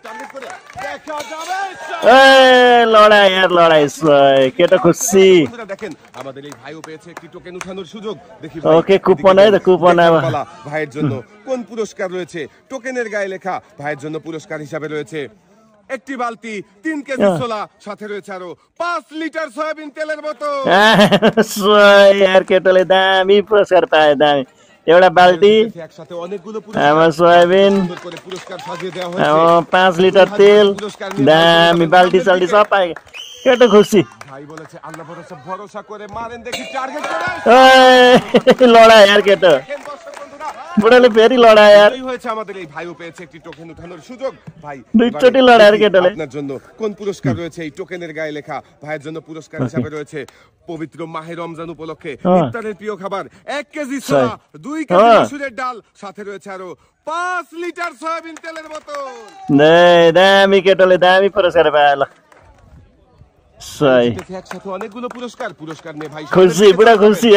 target করে দেখা যাবে লড়াই আর লড়াই কেটা খুশি বন্ধুরা দেখেন আমাদের এই ভাইও পেয়েছে একটি টোকেন উঠানোর সুযোগ দেখি ওকে কুপন আছে কুপন ভাইয়ের জন্য কোন পুরস্কার রয়েছে টোকেনের গায়ে লেখা ভাইয়ের জন্য পুরস্কার হিসাবে রয়েছে একটি বালতি 3 কেজি ছোলা সাথে রয়েছে আরো 5 লিটার সয়াবিন তেলের বোতল আর কেটলে দামি পুরস্কার পায় দামি एउटा बाल्टी सोयाबिन 5 लिटर तेल दामी बाल्टी साल्टी सब पाए केटा खुसी लड़ा यार केटा बुढाले फेरि लड़ा यार আমাদের এই ভাইও পেয়েছে একটি টোকেন উঠানোর সুযোগ ভাই দুইচটি লড়া আর কেটালে আপনার জন্য কোন পুরস্কার রয়েছে এই টোকেনের গায়ে লেখা ভাইয়ের জন্য পুরস্কার হিসেবে রয়েছে পবিত্র মাহে রমজান উপলক্ষে ইফতারের প্রিয় খাবার 1 কেজি ছোলা 2 কেজি মসুরের ডাল সাথে রয়েছে আরো 5 লিটার সয়াবিন তেলের বোতল দামি কেটালে দামি পুরস্কার পাইলো একসাথে অনেকগুলো পুরস্কার নিয়ে ভাই খুশি বুড়া খুশি